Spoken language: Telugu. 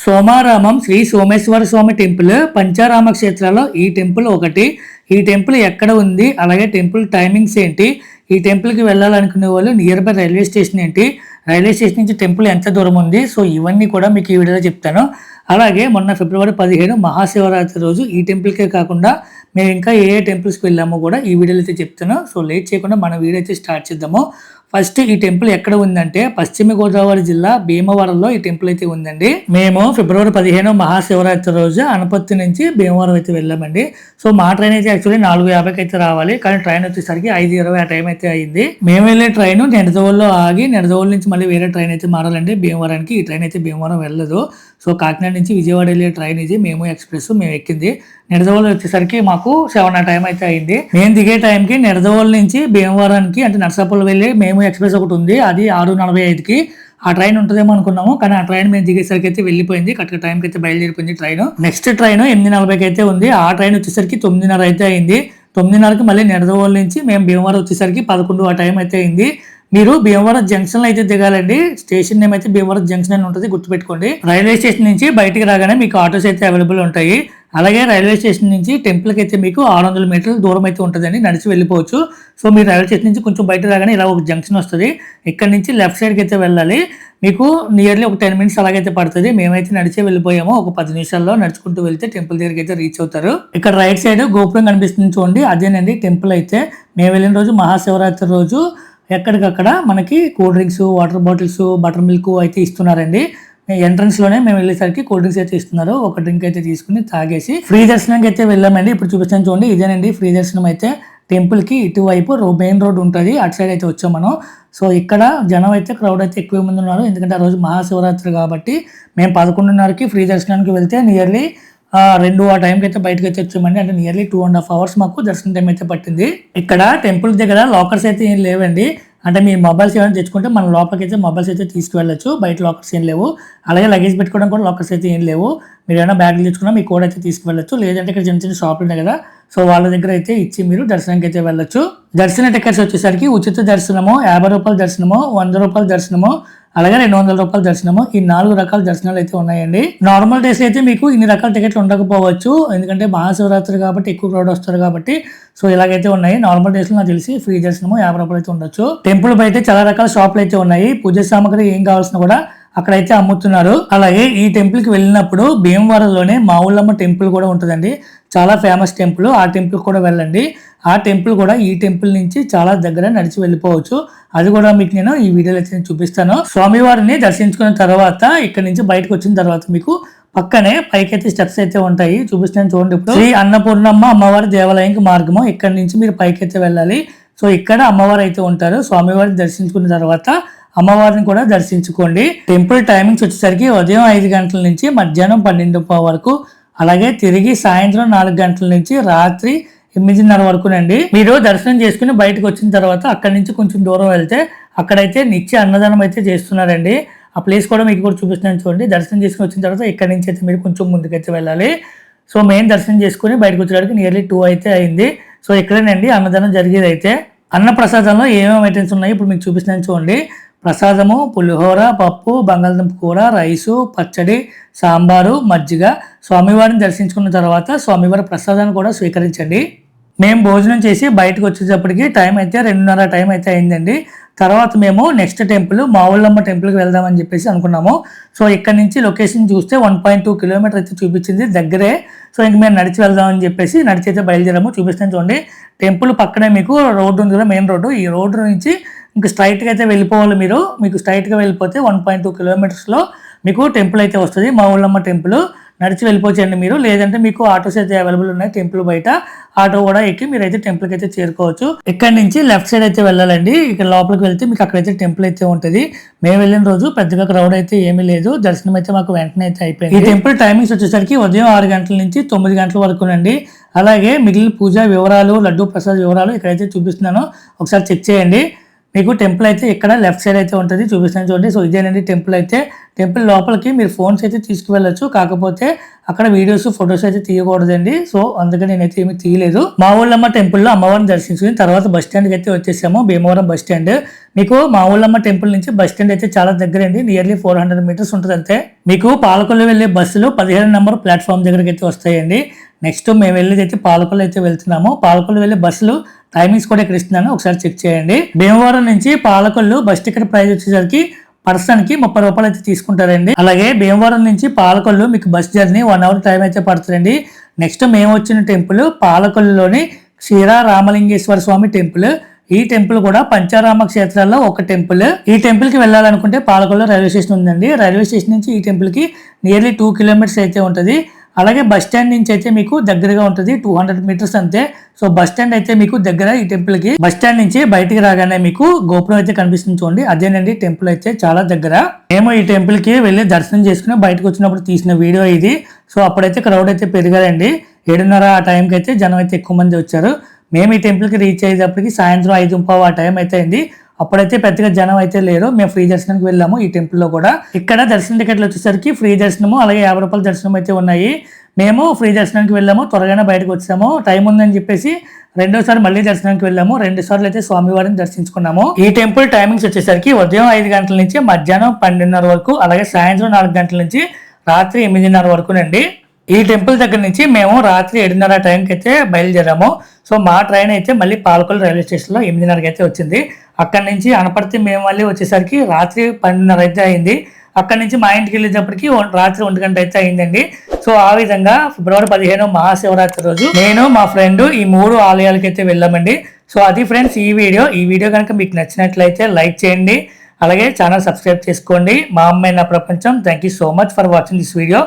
సోమారామం శ్రీ సోమేశ్వర స్వామి టెంపుల్ పంచారామ క్షేత్రాల్లో ఈ టెంపుల్ ఒకటి. ఈ టెంపుల్ ఎక్కడ ఉంది, అలాగే టెంపుల్ టైమింగ్స్ ఏంటి, ఈ టెంపుల్కి వెళ్ళాలనుకునే వాళ్ళు నియర్ బై రైల్వే స్టేషన్ ఏంటి, రైల్వే స్టేషన్ నుంచి టెంపుల్ ఎంత దూరం ఉంది, సో ఇవన్నీ కూడా మీకు ఈ వీడియోలో చెప్తాను. అలాగే మొన్న ఫిబ్రవరి 15 మహాశివరాత్రి రోజు ఈ టెంపుల్కే కాకుండా మేము ఇంకా ఏ టెంపుల్స్కి వెళ్ళామో కూడా ఈ వీడియోలో అయితే చెప్తాను. సో లేట్ చేయకుండా మన వీడియో అయితే స్టార్ట్ చేద్దాము. ఫస్ట్ ఈ టెంపుల్ ఎక్కడ ఉందంటే పశ్చిమ గోదావరి జిల్లా భీమవరంలో ఈ టెంపుల్ అయితే ఉందండి. మేము ఫిబ్రవరి 15 మహాశివరాత్రి రోజు అనపత్తి నుంచి భీమవరం అయితే వెళ్ళామండి. సో మా ట్రైన్ అయితే యాక్చువల్లీ 4:50కి అయితే రావాలి, కానీ ట్రైన్ వచ్చేసరికి 5:20 ఆ టైం అయితే అయింది. మేము వెళ్ళే ట్రైన్ నిడదవోలులో ఆగి నిడదవోలు నుంచి మళ్ళీ వేరే ట్రైన్ అయితే మారాలండి భీమవరానికి. ఈ ట్రైన్ అయితే భీమవరం వెళ్ళదు. సో కాకినాడ నుంచి విజయవాడ వెళ్ళే ట్రైన్ ఇది మేము ఎక్స్ప్రెస్ మేము ఎక్కింది. నిడదవోలు వచ్చేసరికి మాకు 7 ఆ టైం అయితే అయింది. మేము దిగే టైంకి నిడదవోలు నుంచి భీమవరానికి అంటే నర్సాపురం వెళ్ళి మేము ఎక్స్ప్రెస్ ఒకటి ఉంది, అది 6:45కి ఆ ట్రైన్ ఉంటుందేమో అనుకున్నాము, కానీ ఆ ట్రైన్ మేము దిగేసరికి అయితే వెళ్ళిపోయింది. కరెక్ట్ టైంకి అయితే బయలుదేరిపోయింది ట్రైన్. నెక్స్ట్ ట్రైన్ 8:40కి అయితే ఉంది, ఆ ట్రైన్ వచ్చేసరికి 9:30 అయితే అయింది. 9:30కి మళ్ళీ నిడదవోలు నుంచి మేము భీమవరం వచ్చేసరికి 11 ఆ టైం అయితే అయింది. మీరు భీమవరం జంక్షన్ లో అయితే దిగాలండి. స్టేషన్ నేమ్ అయితే భీమవరం జంక్షన్ అని ఉంటుంది, గుర్తుపెట్టుకోండి. రైల్వే స్టేషన్ నుంచి బయటికి రాగానే మీకు ఆటోస్ అయితే అవైలబుల్ ఉంటాయి. అలాగే రైల్వే స్టేషన్ నుంచి టెంపుల్కి అయితే మీకు 600 మీటర్ల దూరం అయితే ఉంటుందండి, నడిచి వెళ్ళిపోవచ్చు. సో మీరు రైల్వే స్టేషన్ నుంచి కొంచెం బయట రాగానే ఇలా ఒక జంక్షన్ వస్తుంది, ఇక్కడ నుంచి లెఫ్ట్ సైడ్కి అయితే వెళ్ళాలి. మీకు నియర్లీ ఒక 10 మినిట్స్ అలాగైతే పడుతుంది. మేమైతే నడిచే వెళ్ళిపోయాము, ఒక 10 నిమిషాల్లో నడుచుకుంటూ వెళ్తే టెంపుల్ దగ్గరికి అయితే రీచ్ అవుతారు. ఇక్కడ రైట్ సైడ్ గోపురం కనిపిస్తుంది చూడండి, అదేనండి టెంపుల్ అయితే. మేము వెళ్ళిన రోజు మహాశివరాత్రి రోజు ఎక్కడికక్కడ మనకి cool drinks, water bottles, butter milk అయితే ఇస్తున్నారండి. ఎంట్రన్స్ లోనే మేము వెళ్ళేసరికి కూల్ డ్రింక్స్ అయితే ఇస్తున్నారు. ఒక డ్రింక్ అయితే తీసుకుని తాగేసి ఫ్రీ దర్శనంకి అయితే వెళ్ళామండి. ఇప్పుడు చూపిస్తాను చూడండి, ఇదేనండి ఫ్రీ దర్శనం అయితే. టెంపుల్ కి ఇటువైపు మెయిన్ రోడ్ ఉంటుంది, అటు సైడ్ అయితే వచ్చాం మనం. సో ఇక్కడ జనం అయితే క్రౌడ్ అయితే ఎక్కువ మంది ఉన్నారు, ఎందుకంటే ఆ రోజు మహాశివరాత్రి కాబట్టి. మేము 11:30కి ఫ్రీ దర్శనానికి వెళ్తే నియర్లీ 2 ఆ టైంకి అయితే బయటకు అయితే వచ్చామండి. అంటే నియర్లీ 2.5 అవర్స్ మాకు దర్శనం టైం అయితే పట్టింది. ఇక్కడ టెంపుల్ దగ్గర లాకర్స్ అయితే ఏం లేవండి. అంటే మీ మొబైల్స్ ఏమైనా తెచ్చుకుంటే మన లోపలికి అయితే మొబైల్స్ అయితే తీసుకువెళ్ళచ్చు, బయట లాకర్స్ ఏం లేవు. అలాగే లగేజ్ పెట్టుకోవడం కూడా లాకర్స్ అయితే ఏం లేవు. మీరు ఏమైనా బ్యాగ్లు తెచ్చుకున్నా మీ కోడ్ అయితే తీసుకువెళ్ళచ్చు, లేదంటే ఇక్కడ చిన్న చిన్న షాపులు ఉన్నాయి కదా, సో వాళ్ళ దగ్గర అయితే ఇచ్చి మీరు దర్శనానికి అయితే వెళ్ళొచ్చు. దర్శన టికెట్స్ వచ్చేసరికి ఉచిత దర్శనము, 50 రూపాయల దర్శనము, 100 రూపాయల దర్శనము, అలాగే 200 రూపాయల దర్శనము, ఈ 4 రకాల దర్శనాలు అయితే ఉన్నాయండి. నార్మల్ డేస్ అయితే మీకు ఇన్ని రకాల టికెట్లు ఉండకపోవచ్చు, ఎందుకంటే మహాశివరాత్రి కాబట్టి ఎక్కువ క్రౌడ్ వస్తారు కాబట్టి. సో ఇలాగైతే ఉన్నాయి. నార్మల్ డేస్ లో నాకు తెలిసి ఫ్రీ దర్శనము 50 రూపాయలు అయితే ఉండొచ్చు. టెంపుల్ బయట చాలా రకాల షాపులు అయితే ఉన్నాయి, పూజ సామాగ్రి ఏం కావాల్సిన కూడా అక్కడైతే అమ్ముతున్నారు. అలాగే ఈ టెంపుల్ కి వెళ్ళినప్పుడు భీమవరంలోనే మావుళ్ళమ్మ టెంపుల్ కూడా ఉంటుందండి, చాలా ఫేమస్ టెంపుల్. ఆ టెంపుల్ కూడా వెళ్ళండి. ఆ టెంపుల్ కూడా ఈ టెంపుల్ నుంచి చాలా దగ్గర నడిచి వెళ్ళిపోవచ్చు. అది కూడా మీకు నేను ఈ వీడియోలో అయితే చూపిస్తాను. స్వామివారిని దర్శించుకున్న తర్వాత ఇక్కడ నుంచి బయటకు వచ్చిన తర్వాత మీకు పక్కనే పైకైతే స్టెప్స్ అయితే ఉంటాయి, చూపిస్తాను చూడండి. ఇప్పుడు శ్రీ అన్నపూర్ణమ్మ అమ్మవారి దేవాలయంకి మార్గము, ఇక్కడ నుంచి మీరు పైకైతే వెళ్ళాలి. సో ఇక్కడ అమ్మవారు అయితే ఉంటారు. స్వామివారిని దర్శించుకున్న తర్వాత అమ్మవారిని కూడా దర్శించుకోండి. టెంపుల్ టైమింగ్స్ వచ్చేసరికి ఉదయం 5 గంటల నుంచి మధ్యాహ్నం 12 వరకు, అలాగే తిరిగి సాయంత్రం 4 గంటల నుంచి రాత్రి 8:30 వరకునండి. మీరు దర్శనం చేసుకుని బయటకు వచ్చిన తర్వాత అక్కడి నుంచి కొంచెం దూరం వెళ్తే అక్కడైతే నిత్య అన్నదానం అయితే చేస్తున్నారండి. ఆ ప్లేస్ కూడా మీకు కూడా చూపిస్తున్నాను చూడండి. దర్శనం చేసుకుని వచ్చిన తర్వాత ఇక్కడ నుంచి అయితే మీరు కొంచెం ముందుకైతే వెళ్ళాలి. సో మెయిన్ దర్శనం చేసుకుని బయటకు వచ్చేటికి నియర్లీ 2 అయితే అయింది. సో ఇక్కడేనండి అన్నదానం జరిగేది అయితే. అన్న ప్రసాదంలో ఏమేమి ఐటమ్స్ ఉన్నాయి ఇప్పుడు మీకు చూపిస్తున్నాను చూడండి. ప్రసాదము పులిహోర, పప్పు, బంగాళదుంప కూర, రైసు, పచ్చడి, సాంబారు, మజ్జిగ. స్వామివారిని దర్శించుకున్న తర్వాత స్వామివారి ప్రసాదాన్ని కూడా స్వీకరించండి. మేము భోజనం చేసి బయటకు వచ్చేటప్పటికి టైం అయితే 2:30 టైం అయితే అయిందండి. తర్వాత మేము నెక్స్ట్ టెంపుల్ మావుళ్ళమ్మ టెంపుల్కి వెళ్దామని చెప్పేసి అనుకున్నాము. సో ఇక్కడ నుంచి లొకేషన్ చూస్తే 1.2 కిలోమీటర్ అయితే చూపించింది, దగ్గరే. సో ఇంక మేము నడిచి వెళ్దామని చెప్పేసి నడిచి అయితే బయలుదేరాము. చూపిస్తాను చూడండి, టెంపుల్ పక్కనే మీకు రోడ్డు ఉంది కదా, మెయిన్ రోడ్డు. ఈ రోడ్డు నుంచి ఇంకా స్ట్రైట్గా అయితే వెళ్ళిపోవాలి మీరు. మీకు స్ట్రైట్గా వెళ్ళిపోతే 1.2 కిలోమీటర్స్లో మీకు టెంపుల్ అయితే వస్తుంది, మావుళ్ళమ్మ టెంపుల్. నడిచి వెళ్ళిపోవచ్చండి మీరు, లేదంటే మీకు ఆటోస్ అయితే అవైలబుల్ ఉన్నాయి టెంపుల్ బయట. ఆటో కూడా ఎక్కి మీరైతే టెంపుల్కి అయితే చేరుకోవచ్చు. ఇక్కడ నుంచి లెఫ్ట్ సైడ్ అయితే వెళ్ళాలండి. ఇక్కడ లోపలికి వెళ్తే మీకు అక్కడైతే టెంపుల్ అయితే ఉంటుంది. మేము వెళ్ళిన రోజు పెద్దగా క్రౌడ్ అయితే ఏమీ లేదు, దర్శనం అయితే మాకు వెంటనే అయితే అయిపోయింది. ఈ టెంపుల్ టైమింగ్స్ వచ్చేసరికి ఉదయం 6 గంటల నుంచి 9 గంటల వరకునండి. అలాగే మిగిలిన పూజ వివరాలు, లడ్డు ప్రసాద్ వివరాలు ఇక్కడైతే చూపిస్తున్నాను, ఒకసారి చెక్ చేయండి. మీకు టెంపుల్ అయితే ఇక్కడ లెఫ్ట్ సైడ్ అయితే ఉంటుంది, చూపిస్తాను చూడండి. సో ఇదేనండి టెంపుల్ అయితే. టెంపుల్ లోపలికి మీరు ఫోన్స్ అయితే తీసుకువెళ్ళొచ్చు, కాకపోతే అక్కడ వీడియోస్ ఫొటోస్ అయితే తీయకూడదండి. సో అందుకని నేనైతే ఏమి తీయలేదు. మా ఊళ్ళమ్మ టెంపుల్లో అమ్మవారిని దర్శించుకుని తర్వాత బస్ స్టాండ్కి అయితే వచ్చేసాము, భీమవరం బస్ స్టాండ్. మీకు మా ఊళ్ళమ్మ టెంపుల్ నుంచి బస్ స్టాండ్ అయితే చాలా దగ్గరండి, నియర్లీ 400 మీటర్స్ ఉంటుంది అంతే. మీకు పాలకొల్లు వెళ్ళే బస్సులు 15 నెంబర్ ప్లాట్ఫామ్ దగ్గరికి అయితే వస్తాయండి. నెక్స్ట్ మేము వెళ్ళేది అయితే పాలకొల్లు అయితే వెళ్తున్నాము. పాలకొల్లు వెళ్ళే బస్సులు టైమింగ్స్ కూడా ఇక్కడ ఇస్తున్నాను, ఒకసారి చెక్ చేయండి. భీమవరం నుంచి పాలకొల్లు బస్ టికెట్ ప్రైస్ వచ్చేసరికి పర్సన్ కి 30 రూపాయలు అయితే తీసుకుంటారండి. అలాగే భీమవరం నుంచి పాలకొల్లు మీకు బస్ జర్నీ 1 అవర్ టైం అయితే పడుతుందండి. నెక్స్ట్ మేము వచ్చిన టెంపుల్ పాలకొల్లులోని క్షీరా రామలింగేశ్వర స్వామి టెంపుల్. ఈ టెంపుల్ కూడా పంచారామ క్షేత్రాల్లో ఒక టెంపుల్. ఈ టెంపుల్ కి వెళ్ళాలనుకుంటే పాలకొల్లు రైల్వే స్టేషన్ ఉందండి. రైల్వే స్టేషన్ నుంచి ఈ టెంపుల్ కి నియర్లీ 2 కిలోమీటర్స్ అయితే ఉంటుంది. అలాగే బస్ స్టాండ్ నుంచి అయితే మీకు దగ్గరగా ఉంటుంది, 200 మీటర్స్ అంతే. సో బస్ స్టాండ్ అయితే మీకు దగ్గర ఈ టెంపుల్ కి. బస్ స్టాండ్ నుంచి బయటికి రాగానే మీకు గోపురం అయితే కనిపిస్తుంది చూడండి, అదేనండి టెంపుల్ అయితే చాలా దగ్గర. మేము ఈ టెంపుల్ కి వెళ్ళి దర్శనం చేసుకుని బయటకు వచ్చినప్పుడు తీసిన వీడియో ఇది. సో అప్పుడైతే క్రౌడ్ అయితే పెరిగారండి, 7:30 ఆ టైంకి అయితే జనం అయితే ఎక్కువ మంది వచ్చారు. మేము ఈ టెంపుల్ కి రీచ్ అయ్యేటప్పటికి సాయంత్రం 5:15 ఆ టైం అయితే అయింది. అప్పుడైతే పెద్దగా జనం అయితే లేరు. మేము ఫ్రీ దర్శనానికి వెళ్ళాము ఈ టెంపుల్ లో కూడా. ఇక్కడ దర్శన టికెట్లు వచ్చేసరికి ఫ్రీ దర్శనము అలాగే 50 రూపాయల దర్శనం అయితే ఉన్నాయి. మేము ఫ్రీ దర్శనానికి వెళ్ళాము, త్వరగానే బయటకు వచ్చాము. టైం ఉందని చెప్పేసి రెండోసారి మళ్ళీ దర్శనానికి వెళ్ళాము. 2 సార్లు అయితే స్వామివారిని దర్శించుకున్నాము. ఈ టెంపుల్ టైమింగ్స్ వచ్చేసరికి ఉదయం 5 గంటల నుంచి మధ్యాహ్నం 12:30 వరకు, అలాగే సాయంత్రం 4 గంటల నుంచి రాత్రి 8:30 వరకునండి. ఈ టెంపుల్ దగ్గర నుంచి మేము రాత్రి 7:30 టైంకి అయితే బయలుదేరాము. సో మా ట్రైన్ అయితే మళ్ళీ పాలకొల్లు రైల్వే స్టేషన్లో 8:30కి అయితే వచ్చింది. అక్కడి నుంచి అనపర్తి మేము మళ్ళీ వచ్చేసరికి రాత్రి 12:30 అయితే అయింది. అక్కడి నుంచి మా ఇంటికి వెళ్ళేటప్పటికి రాత్రి 1 గంట అయితే అయిందండి. సో ఆ విధంగా ఫిబ్రవరి 15 మహాశివరాత్రి రోజు నేను మా ఫ్రెండ్ ఈ 3 ఆలయాలకి అయితే వెళ్ళామండి. సో అది ఫ్రెండ్స్ ఈ వీడియో కనుక మీకు నచ్చినట్లయితే లైక్ చేయండి, అలాగే ఛానల్ సబ్స్క్రైబ్ చేసుకోండి. మా అమ్మాయి నా ప్రపంచం. Thank you so much for watching this video.